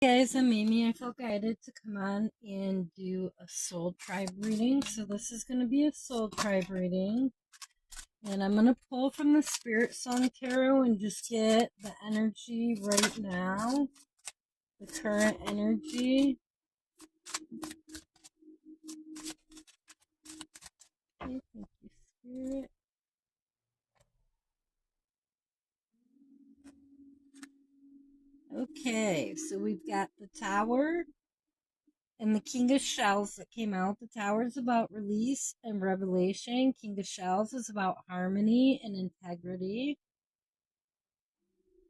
Guys, I'm Amy. I felt guided to come on and do a soul tribe reading. So this is going to be a soul tribe reading. And I'm going to pull from the Spirit Song Tarot and just get the energy right now. The current energy. Okay, thank you, Spirit. Okay, so we've got the Tower and the King of Shells that came out. The Tower is about release and revelation. King of Shells is about harmony and integrity.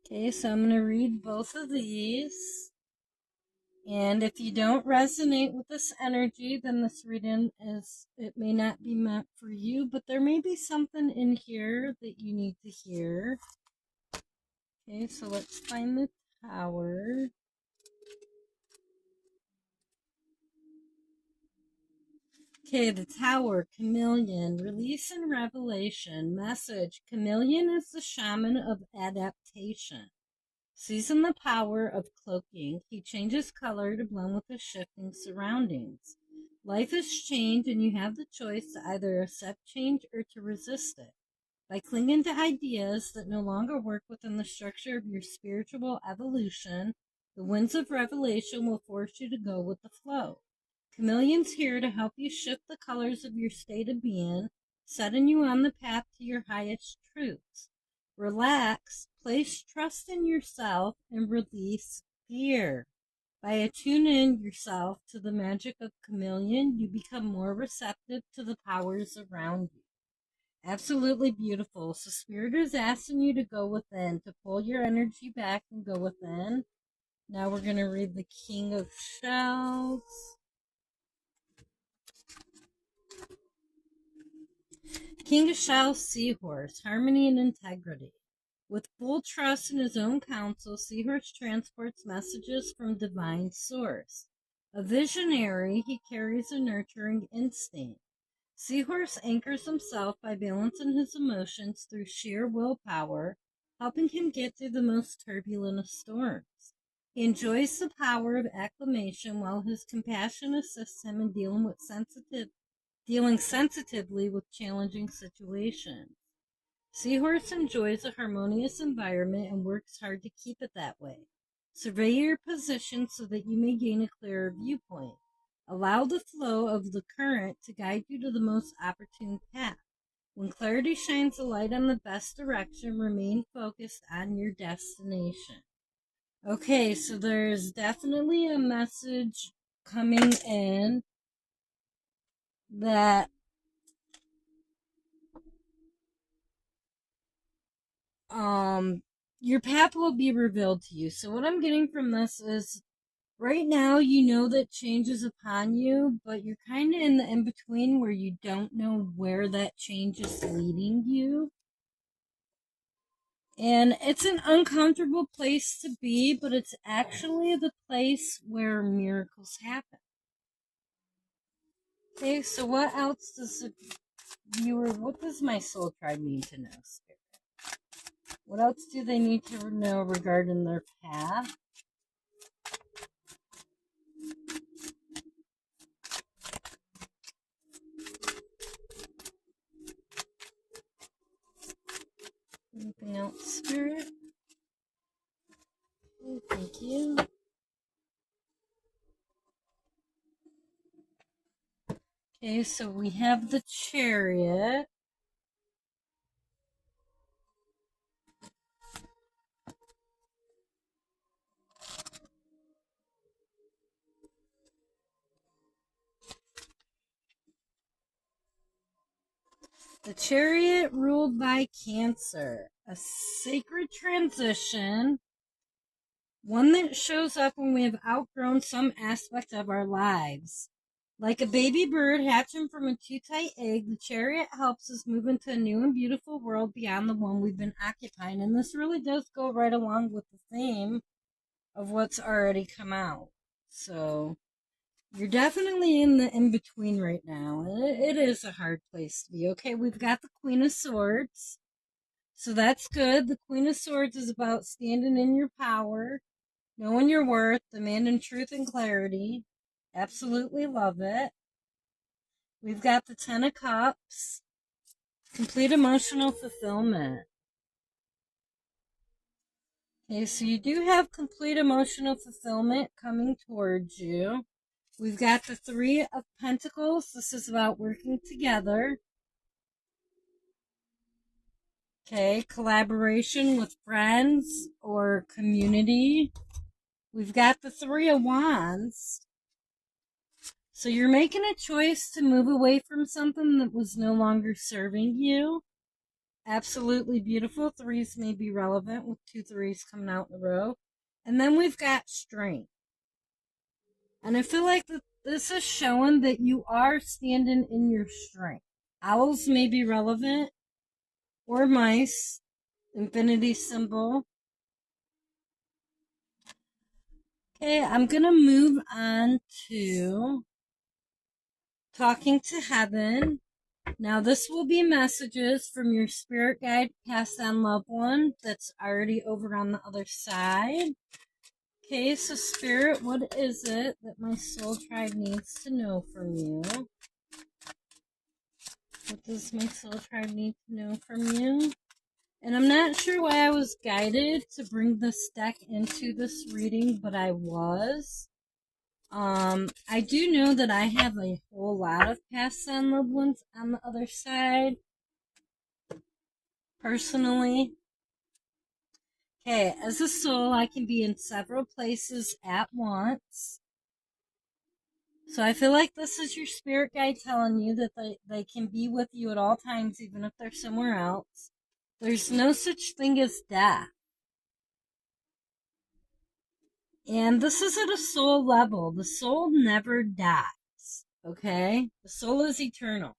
Okay, so I'm going to read both of these. And if you don't resonate with this energy, then this reading it may not be meant for you, but there may be something in here that you need to hear. Okay, so let's find the Tower. Okay, the Tower, Chameleon, release and revelation, message. Chameleon is the shaman of adaptation. Seizing the power of cloaking, he changes color to blend with the shifting surroundings. Life is change, and you have the choice to either accept change or to resist it. By clinging to ideas that no longer work within the structure of your spiritual evolution, the winds of revelation will force you to go with the flow. Chameleon's here to help you shift the colors of your state of being, setting you on the path to your highest truths. Relax, place trust in yourself, and release fear. By attuning yourself to the magic of Chameleon, you become more receptive to the powers around you. Absolutely beautiful. So Spirit is asking you to go within, to pull your energy back and go within. Now we're going to read the King of Shells. King of Shells, Seahorse, harmony and integrity. With full trust in his own counsel, Seahorse transports messages from divine source. A visionary, he carries a nurturing instinct. Seahorse anchors himself by balancing his emotions through sheer willpower, helping him get through the most turbulent of storms. He enjoys the power of acclamation while his compassion assists him in dealing sensitively with challenging situations. Seahorse enjoys a harmonious environment and works hard to keep it that way. Survey your position so that you may gain a clearer viewpoint. Allow the flow of the current to guide you to the most opportune path. When clarity shines a light on the best direction, remain focused on your destination. Okay, so there's definitely a message coming in that your path will be revealed to you. So what I'm getting from this is right now you know that change is upon you, but you're kind of in the in-between where you don't know where that change is leading you. And it's an uncomfortable place to be, but it's actually the place where miracles happen. Okay, so what else does the viewer, what does my soul tribe need to know, Spirit? What else do they need to know regarding their path? Anything else, Spirit? Okay, thank you. Okay, so we have the Chariot. The Chariot ruled by Cancer. A sacred transition. One that shows up when we have outgrown some aspect of our lives. Like a baby bird hatching from a too-tight egg, the Chariot helps us move into a new and beautiful world beyond the one we've been occupying. And this really does go right along with the theme of what's already come out. So you're definitely in the in-between right now. It is a hard place to be. Okay, we've got the Queen of Swords. So that's good. The Queen of Swords is about standing in your power. Knowing your worth, demanding truth and clarity. Absolutely love it. We've got the Ten of Cups. Complete emotional fulfillment. Okay, so you do have complete emotional fulfillment coming towards you. We've got the Three of Pentacles. This is about working together. Okay, collaboration with friends or community. We've got the Three of Wands. So you're making a choice to move away from something that was no longer serving you. Absolutely beautiful. Threes may be relevant with 2 threes coming out in a row. And then we've got strength. And I feel like this is showing that you are standing in your strength. Owls may be relevant. Or mice. Infinity symbol. Okay, I'm going to move on to talking to heaven. Now, this will be messages from your spirit guide, past on loved one that's already over on the other side. Okay, so spirit, what is it that my soul tribe needs to know from you? What does my soul tribe need to know from you? And I'm not sure why I was guided to bring this deck into this reading, but I was. I do know that I have a whole lot of past on loved ones on the other side. Personally. Okay, as a soul, I can be in several places at once. So I feel like this is your spirit guide telling you that they can be with you at all times, even if they're somewhere else. There's no such thing as death. And this is at a soul level. The soul never dies, okay? The soul is eternal.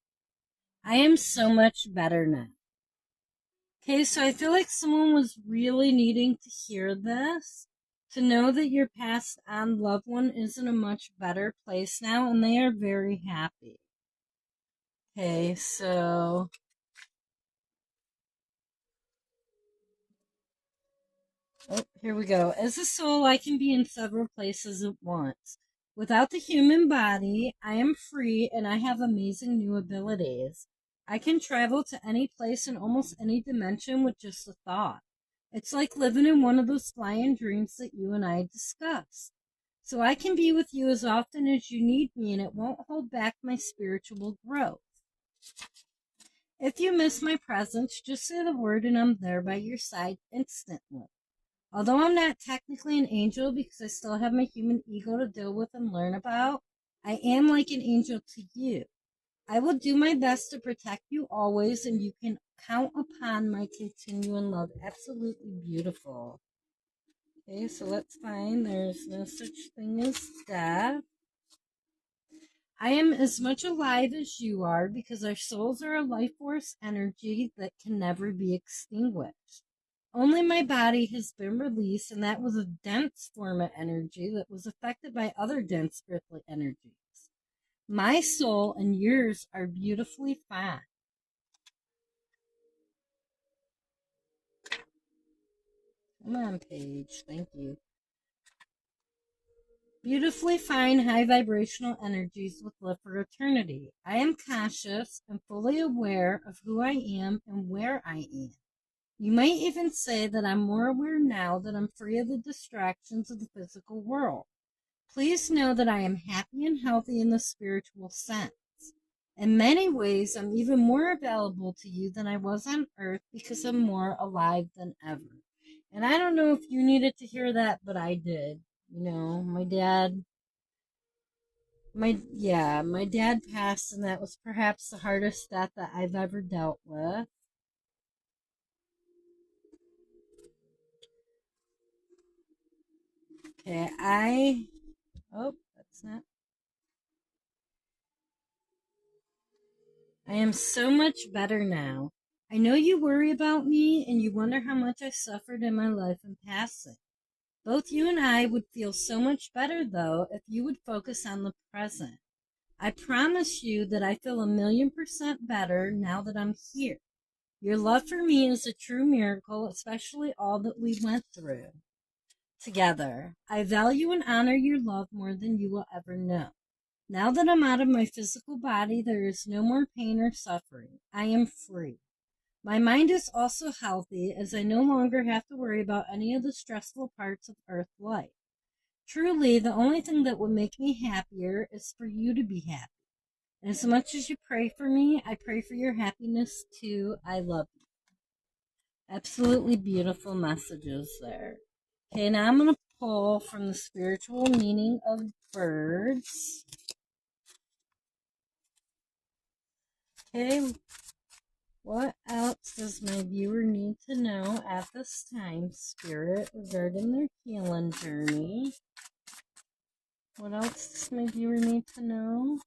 I am so much better now. Okay, so I feel like someone was really needing to hear this, to know that your passed on loved one is in a much better place now, and they are very happy. Okay, so here we go. As a soul, I can be in several places at once. Without the human body, I am free and I have amazing new abilities. I can travel to any place in almost any dimension with just a thought. It's like living in one of those flying dreams that you and I discussed. So I can be with you as often as you need me, and it won't hold back my spiritual growth. If you miss my presence, just say the word and I'm there by your side instantly. Although I'm not technically an angel because I still have my human ego to deal with and learn about, I am like an angel to you. I will do my best to protect you always, and you can count upon my continuing love. Absolutely beautiful. Okay, so let's find there's no such thing as death. I am as much alive as you are because our souls are a life force energy that can never be extinguished. Only my body has been released, and that was a dense form of energy that was affected by other dense earthly energies. My soul and yours are beautifully fine. Come on, page. Thank you. Beautifully fine, high vibrational energies with love for eternity. I am conscious and fully aware of who I am and where I am. You might even say that I'm more aware now that I'm free of the distractions of the physical world. Please know that I am happy and healthy in the spiritual sense. In many ways, I'm even more available to you than I was on earth because I'm more alive than ever. And I don't know if you needed to hear that, but I did. You know, my dad passed, and that was perhaps the hardest death that I've ever dealt with. Okay, that's not. I am so much better now. I know you worry about me and you wonder how much I suffered in my life in passing. Both you and I would feel so much better, though, if you would focus on the present. I promise you that I feel 1,000,000% better now that I'm here. Your love for me is a true miracle, especially all that we went through. together. I value and honor your love more than you will ever know. Now that I'm out of my physical body, there is no more pain or suffering. I am free. My mind is also healthy as I no longer have to worry about any of the stressful parts of Earth life. Truly, the only thing that would make me happier is for you to be happy. And as much as you pray for me, I pray for your happiness too. I love you. Absolutely beautiful messages there. Okay, now I'm going to pull from the spiritual meaning of birds. Okay, what else does my viewer need to know at this time, Spirit, regarding their healing journey? What else does my viewer need to know?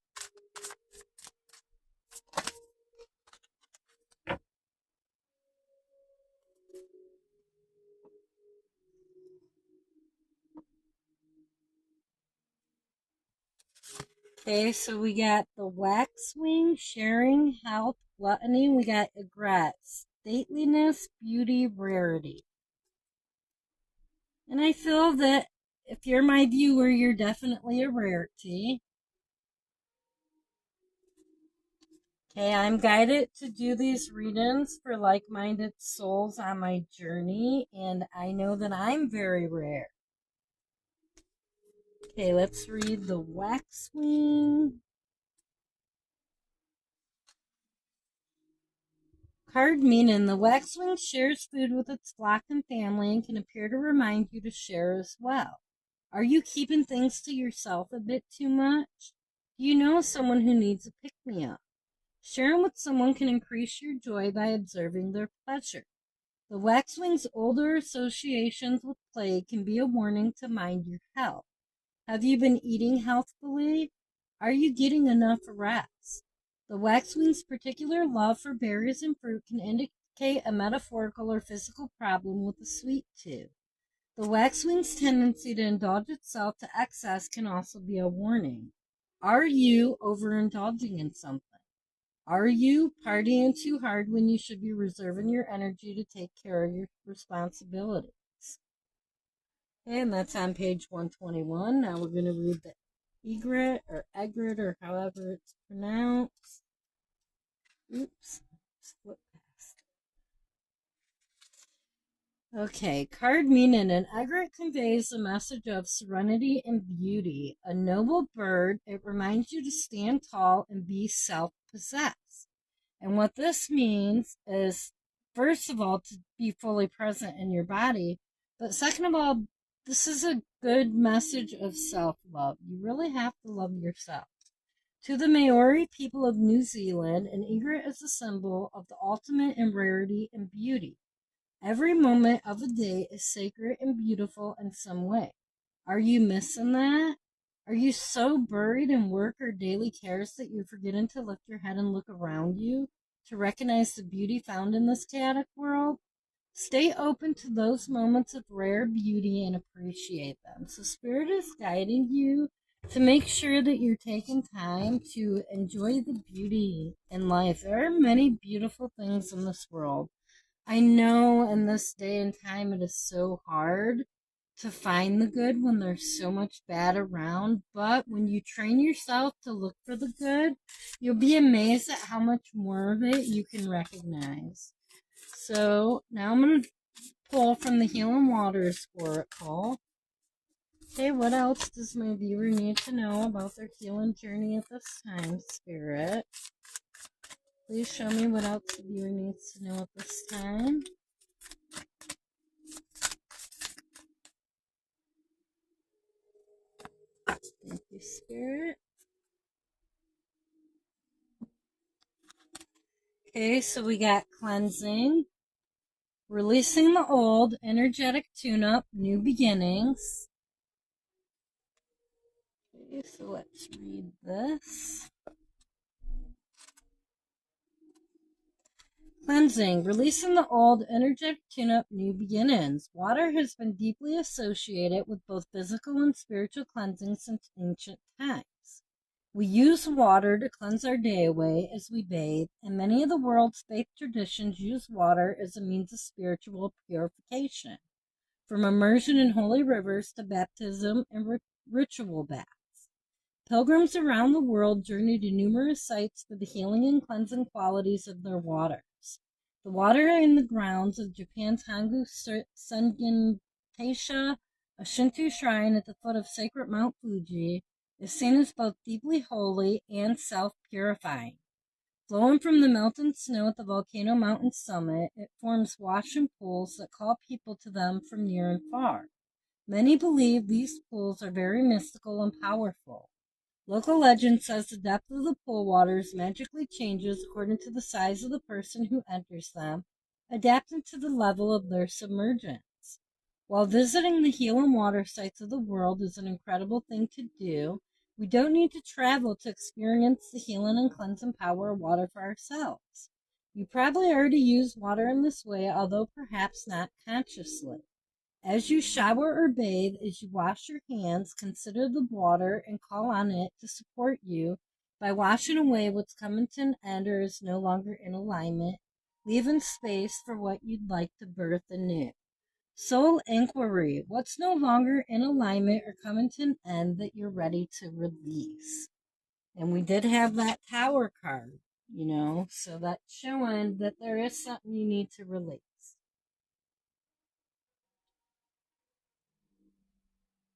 Okay, so we got the waxwing, sharing, health, gluttony. We got egret, stateliness, beauty, rarity. And I feel that if you're my viewer, you're definitely a rarity. Okay, I'm guided to do these readings for like-minded souls on my journey, and I know that I'm very rare. Okay, let's read the waxwing. Card meaning, the waxwing shares food with its flock and family and can appear to remind you to share as well. Are you keeping things to yourself a bit too much? Do you know someone who needs a pick-me-up? Sharing with someone can increase your joy by observing their pleasure. The waxwing's older associations with play can be a warning to mind your health. Have you been eating healthfully? Are you getting enough rest? The waxwing's particular love for berries and fruit can indicate a metaphorical or physical problem with the sweet tooth. The waxwing's tendency to indulge itself to excess can also be a warning. Are you overindulging in something? Are you partying too hard when you should be reserving your energy to take care of your responsibilities? And that's on page 121. Now we're going to read the egret or egret or however it's pronounced. Oops. Flip past. Okay, card meaning, an egret conveys a message of serenity and beauty. A noble bird, it reminds you to stand tall and be self-possessed. And what this means is, first of all, to be fully present in your body, but second of all, this is a good message of self-love. You really have to love yourself. To the Maori people of New Zealand, an egret is a symbol of the ultimate in rarity and beauty. Every moment of a day is sacred and beautiful in some way. Are you missing that? Are you so buried in work or daily cares that you're forgetting to lift your head and look around you to recognize the beauty found in this chaotic world? Stay open to those moments of rare beauty and appreciate them. So Spirit is guiding you to make sure that you're taking time to enjoy the beauty in life. There are many beautiful things in this world. I know in this day and time it is so hard to find the good when there's so much bad around, but when you train yourself to look for the good, you'll be amazed at how much more of it you can recognize. So now I'm going to pull from the Healing Waters Oracle. Okay, what else does my viewer need to know about their healing journey at this time, Spirit? Please show me what else the viewer needs to know at this time. Thank you, Spirit. Okay, so we got cleansing, releasing the old, energetic tune-up, new beginnings. Okay, so let's read this. Cleansing, releasing the old, energetic tune-up, new beginnings. Water has been deeply associated with both physical and spiritual cleansing since ancient times. We use water to cleanse our day away as we bathe, and many of the world's faith traditions use water as a means of spiritual purification. from immersion in holy rivers to baptism and ritual baths. Pilgrims around the world journey to numerous sites for the healing and cleansing qualities of their waters. The water in the grounds of Japan's Hangu Sungen Taisha, a Shinto shrine at the foot of sacred Mount Fuji, is seen as both deeply holy and self-purifying. Flowing from the melting snow at the volcano mountain summit, it forms washing pools that call people to them from near and far. Many believe these pools are very mystical and powerful. Local legend says the depth of the pool waters magically changes according to the size of the person who enters them, adapting to the level of their submergence. While visiting the healing water sites of the world is an incredible thing to do, we don't need to travel to experience the healing and cleansing power of water for ourselves. You probably already use water in this way, although perhaps not consciously. As you shower or bathe, as you wash your hands, consider the water and call on it to support you by washing away what's coming to an end or is no longer in alignment, leaving space for what you'd like to birth anew. Soul inquiry. What's no longer in alignment or coming to an end that you're ready to release? And we did have that Tower card, so that's showing that there is something you need to release.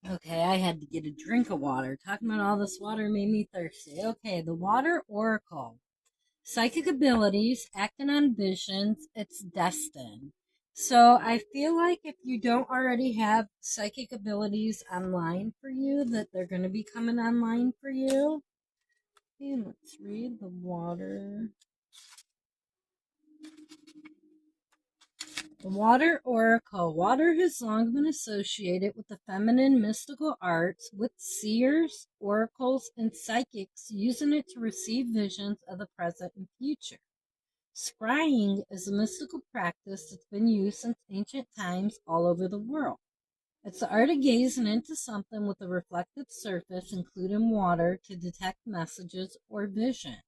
Okay, I had to get a drink of water. Talking about all this water made me thirsty. Okay, the Water Oracle. Psychic abilities, acting on visions, it's destined. So I feel like if you don't already have psychic abilities online for you, that they're going to be coming online for you. Okay, let's read the Water. The Water Oracle. Water has long been associated with the feminine mystical arts, with seers, oracles, and psychics using it to receive visions of the present and future. Scrying is a mystical practice that's been used since ancient times all over the world. It's the art of gazing into something with a reflective surface, including water, to detect messages or visions.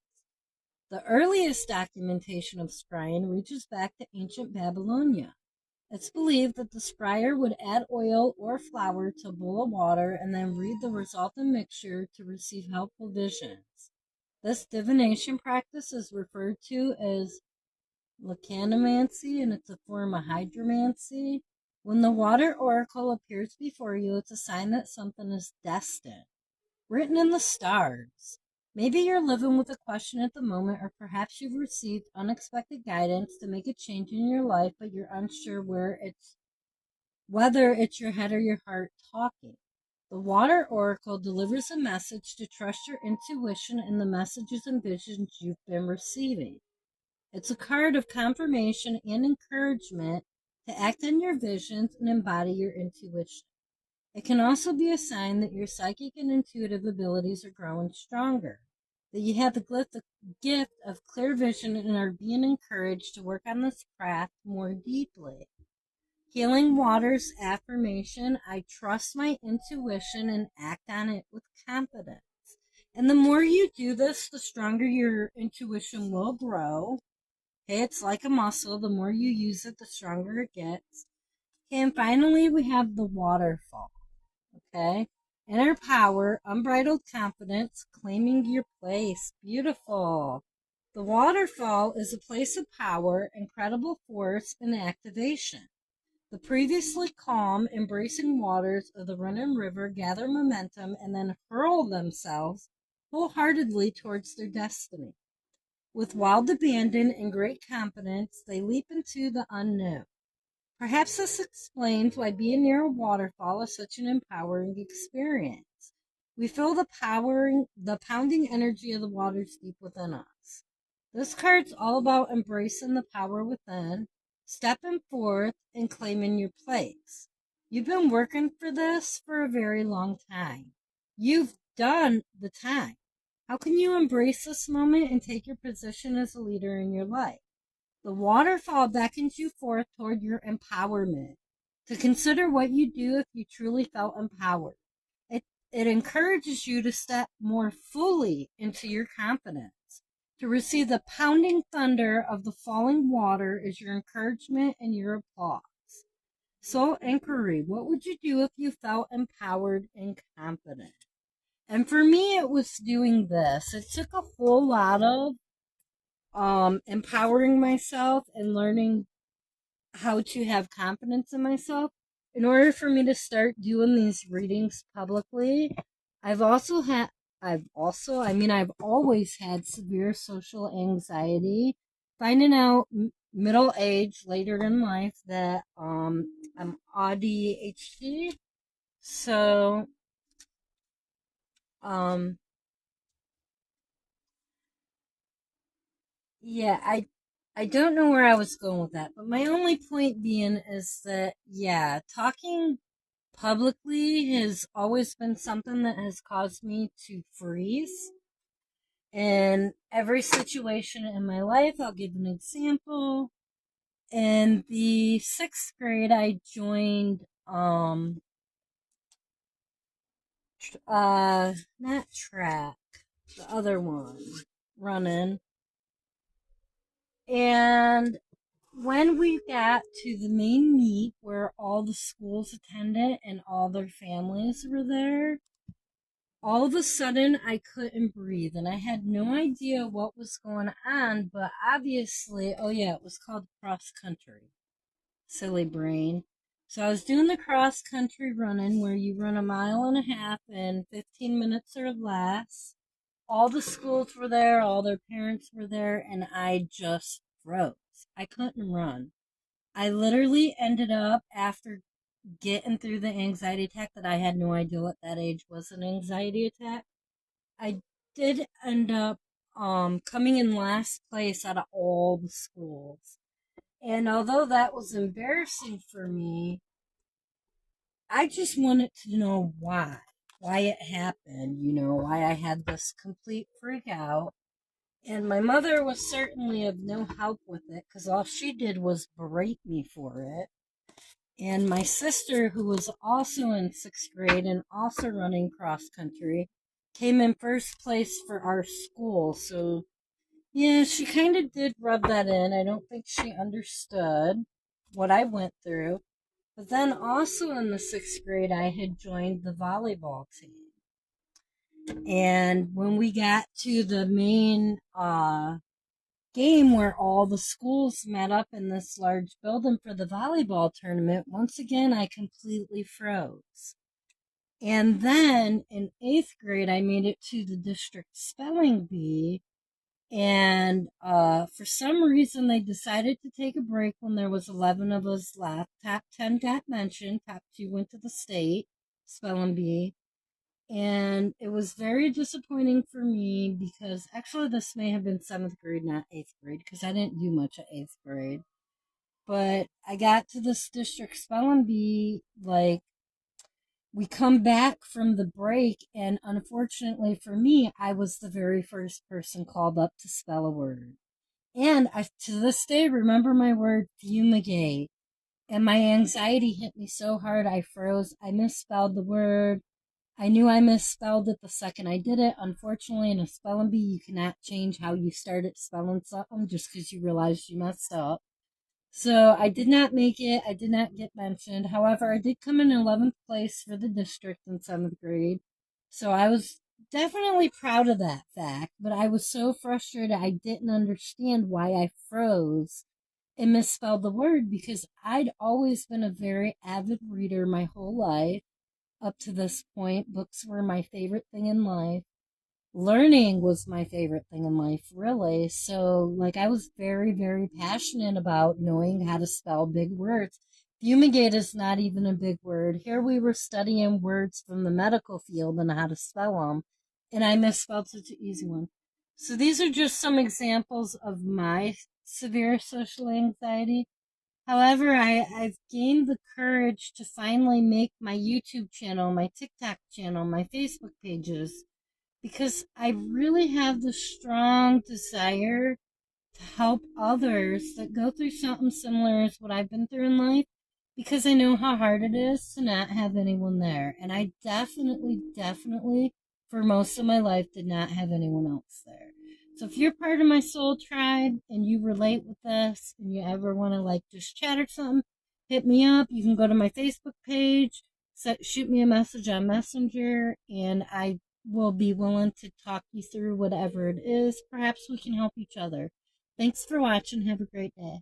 The earliest documentation of scrying reaches back to ancient Babylonia. It's believed that the scryer would add oil or flour to a bowl of water and then read the resultant mixture to receive helpful visions. This divination practice is referred to as lecanomancy, and it's a form of hydromancy. When the Water Oracle appears before you, it's a sign that something is destined, written in the stars. Maybe you're living with a question at the moment, or perhaps you've received unexpected guidance to make a change in your life, but you're unsure whether it's your head or your heart talking. The Water Oracle delivers a message to trust your intuition and the messages and visions you've been receiving. It's a card of confirmation and encouragement to act on your visions and embody your intuition. It can also be a sign that your psychic and intuitive abilities are growing stronger, that you have the gift of clear vision and are being encouraged to work on this craft more deeply. Healing Water's affirmation: I trust my intuition and act on it with confidence. And the more you do this, the stronger your intuition will grow. Okay, it's like a muscle. The more you use it, the stronger it gets. Okay, and finally, we have the Waterfall. Okay, inner power, unbridled confidence, claiming your place. Beautiful. The Waterfall is a place of power, incredible force, and activation. The previously calm, embracing waters of the running river gather momentum and then hurl themselves wholeheartedly towards their destiny. With wild abandon and great confidence, they leap into the unknown. Perhaps this explains why being near a waterfall is such an empowering experience. We feel the pounding energy of the waters deep within us. This card's all about embracing the power within, stepping forth, and claiming your place. You've been working for this for a very long time. You've done the time. How can you embrace this moment and take your position as a leader in your life? The waterfall beckons you forth toward your empowerment, to consider what you do if you truly felt empowered. It encourages you to step more fully into your confidence, to receive the pounding thunder of the falling water as your encouragement and your applause. Soul inquiry. What would you do if you felt empowered and confident? And for me, it was doing this. It took a whole lot of empowering myself and learning how to have confidence in myself in order for me to start doing these readings publicly. I've also had, I've always had severe social anxiety. Finding out middle age, later in life, that I'm ADHD. So, um, yeah, I don't know where I was going with that, but my only point being is that, yeah, talking publicly has always been something that has caused me to freeze in every situation in my life. I'll give an example. In the sixth grade, I joined, not track, the other one, running. And when we got to the main meet where all the schools attended and all their families were there, all of a sudden I couldn't breathe and I had no idea what was going on, but obviously, oh yeah, it was called cross country. Silly brain. So I was doing the cross country running where you run a mile and a half in 15 minutes or less. All the schools were there, all their parents were there, and I just froze. I couldn't run. I literally ended up, after getting through the anxiety attack that I had no idea at that age was an anxiety attack, I did end up coming in last place out of all the schools. And although that was embarrassing for me, I just wanted to know why it happened, why I had this complete freak out. And my mother was certainly of no help with it because all she did was berate me for it. And my sister, who was also in sixth grade and also running cross country, came in first place for our school. So, yeah, she kind of did rub that in. I don't think she understood what I went through. But then also in the sixth grade, I had joined the volleyball team. And when we got to the main game where all the schools met up in this large building for the volleyball tournament, once again, I completely froze. And then in eighth grade, I made it to the district spelling bee. And for some reason, they decided to take a break when there was 11 of us left. Top 10 got mentioned. Top 2 went to the state spelling bee. And it was very disappointing for me because actually this may have been seventh grade, not eighth grade, because I didn't do much at eighth grade. But I got to this district spelling bee, like, we come back from the break, and unfortunately for me, I was the very first person called up to spell a word. And I, to this day, remember my word fumigate. And my anxiety hit me so hard, I froze. I misspelled the word. I knew I misspelled it the second I did it. Unfortunately, in a spelling bee, you cannot change how you started spelling something just because you realized you messed up. So I did not make it. I did not get mentioned. However, I did come in 11th place for the district in 7th grade. So I was definitely proud of that fact, but I was so frustrated I didn't understand why I froze and misspelled the word because I'd always been a very avid reader my whole life up to this point. Books were my favorite thing in life. Learning was my favorite thing in life, really. So, like, I was very, very passionate about knowing how to spell big words. Fumigate is not even a big word. Here we were studying words from the medical field and how to spell them, and I misspelled such an easy one. So, these are just some examples of my severe social anxiety. However, I've gained the courage to finally make my YouTube channel, my TikTok channel, my Facebook pages, because I really have the strong desire to help others that go through something similar as what I've been through in life, because I know how hard it is to not have anyone there. And I definitely, for most of my life, did not have anyone else there. So if you're part of my soul tribe and you relate with this and you ever want to like just chat or something, hit me up. You can go to my Facebook page, shoot me a message on Messenger, and I will be willing to talk you through whatever it is. Perhaps we can help each other. Thanks for watching. Have a great day.